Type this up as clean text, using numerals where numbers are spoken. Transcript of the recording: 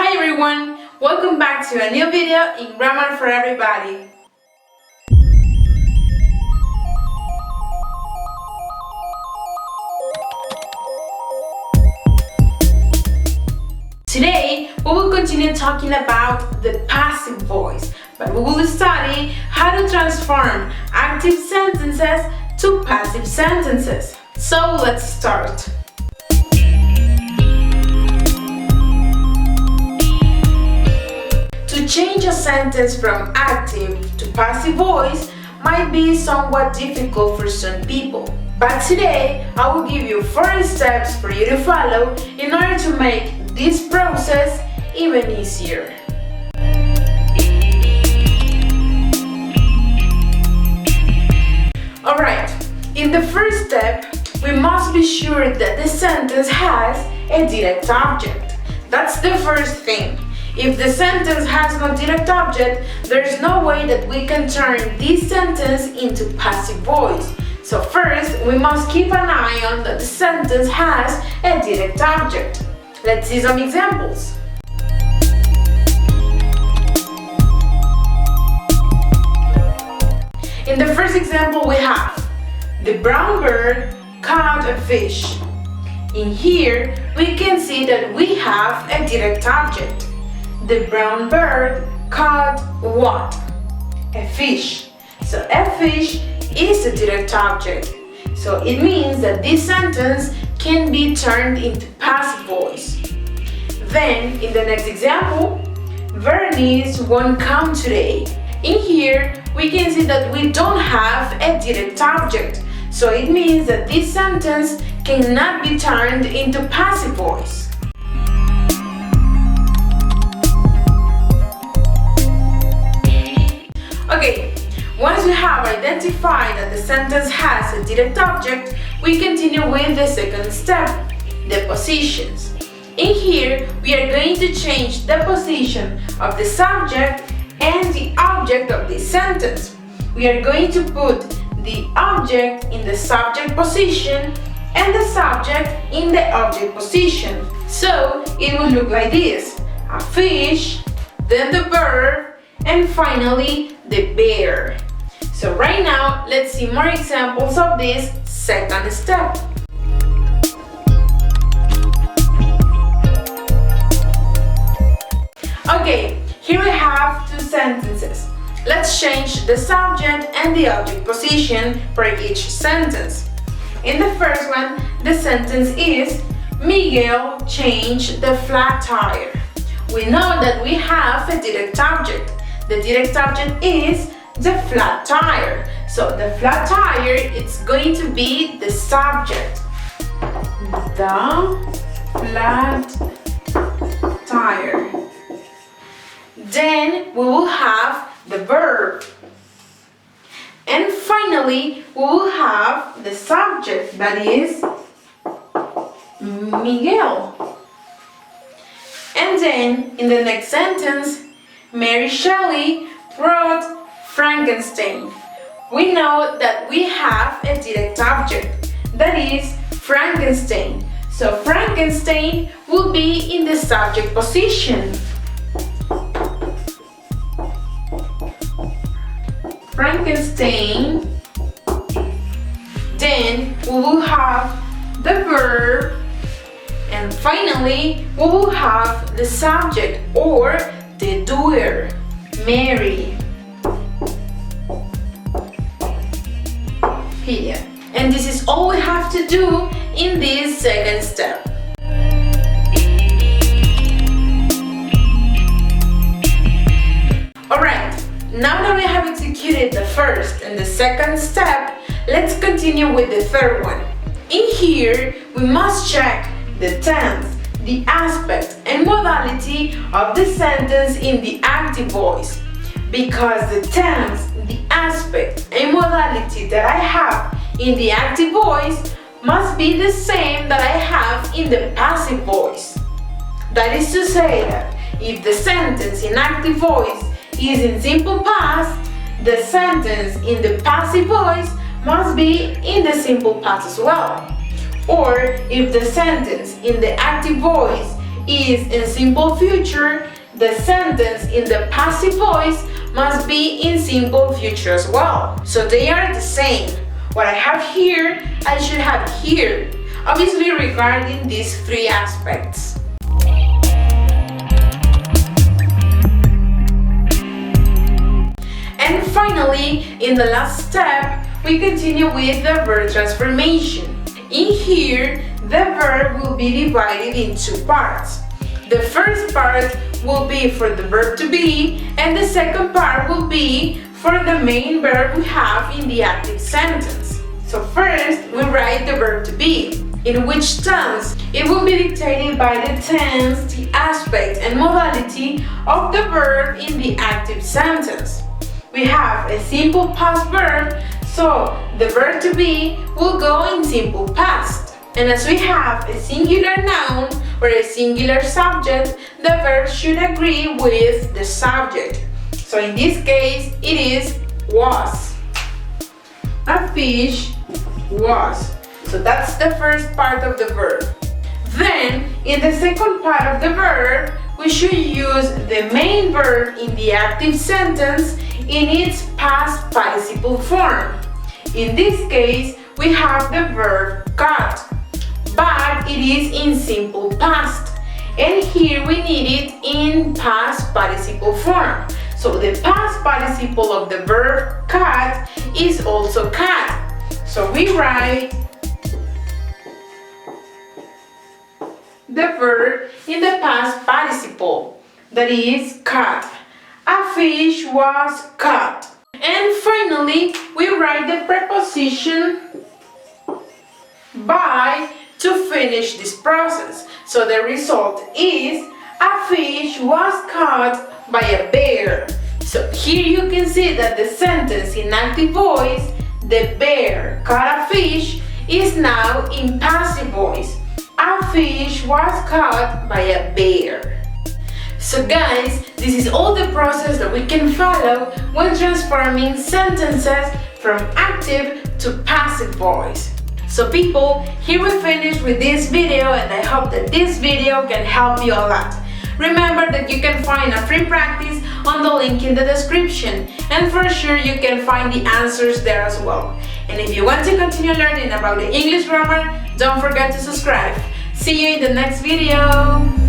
Hi everyone, welcome back to a new video in Grammar for Everybody. Today we will continue talking about the passive voice, but we will study how to transform active sentences to passive sentences. So let's start. To change a sentence from active to passive voice might be somewhat difficult for some people. But today, I will give you 4 steps for you to follow in order to make this process even easier. Alright, in the first step, we must be sure that the sentence has a direct object. That's the first thing. If the sentence has no direct object, there's no way that we can turn this sentence into passive voice. So first, we must keep an eye on that the sentence has a direct object. Let's see some examples. In the first example we have, the brown bird caught a fish. In here, we can see that we have a direct object. The brown bird caught what? A fish. So a fish is a direct object. So it means that this sentence can be turned into passive voice. Then, in the next example, Vernice won't come today. In here, we can see that we don't have a direct object. So it means that this sentence cannot be turned into passive voice. Okay, once we have identified that the sentence has a direct object, we continue with the second step, the positions. In here, we are going to change the position of the subject and the object of this sentence. We are going to put the object in the subject position and the subject in the object position. So it will look like this: a fish, then the bird, and finally the bear. So right now, let's see more examples of this second step. Okay, here we have 2 sentences. Let's change the subject and the object position for each sentence. In the first one, the sentence is Miguel changed the flat tire. We know that we have a direct object. The direct object is the flat tire. So the flat tire, it's going to be the subject. The flat tire. Then we will have the verb. And finally, we will have the subject, that is Miguel. And then in the next sentence, Mary Shelley wrote Frankenstein. We know that we have a direct object, that is Frankenstein. So Frankenstein will be in the subject position. Frankenstein. Then we will have the verb. And finally, we will have the subject or the doer, Mary. Here. And this is all we have to do in this second step. Alright, now that we have executed the first and the second step, let's continue with the third one. In here, we must check the tense, the aspect and modality of the sentence in the active voice, because the tense, the aspect and modality that I have in the active voice must be the same that I have in the passive voice. That is to say that if the sentence in active voice is in simple past, the sentence in the passive voice must be in the simple past as well. Or if the sentence in the active voice is in simple future, the sentence in the passive voice must be in simple future as well. So they are the same. What I have here, I should have here. Obviously regarding these three aspects. And finally, in the last step, we continue with the verb transformation. In here, the verb will be divided in two parts. The first part will be for the verb to be, and the second part will be for the main verb we have in the active sentence. So first, we write the verb to be, in which tense it will be dictated by the tense, the aspect, and modality of the verb in the active sentence. We have a simple past verb, so the verb to be will go in simple past. And as we have a singular noun or a singular subject, the verb should agree with the subject. So in this case, it is was. A fish was. So that's the first part of the verb. Then, in the second part of the verb, we should use the main verb in the active sentence in its past participle form. In this case, we have the verb cut, but it is in simple past. And here we need it in past participle form. So the past participle of the verb cut is also cut. So we write the verb in the past participle, that is cut. A fish was caught. And finally, we write the preposition by to finish this process. So the result is a fish was caught by a bear. So here you can see that the sentence in active voice, the bear caught a fish, is now in passive voice. A fish was caught by a bear. So guys, this is all the process that we can follow when transforming sentences from active to passive voice. So people, here we finish with this video, and I hope that this video can help you a lot. Remember that you can find a free practice on the link in the description, and for sure you can find the answers there as well. And if you want to continue learning about the English grammar, don't forget to subscribe. See you in the next video.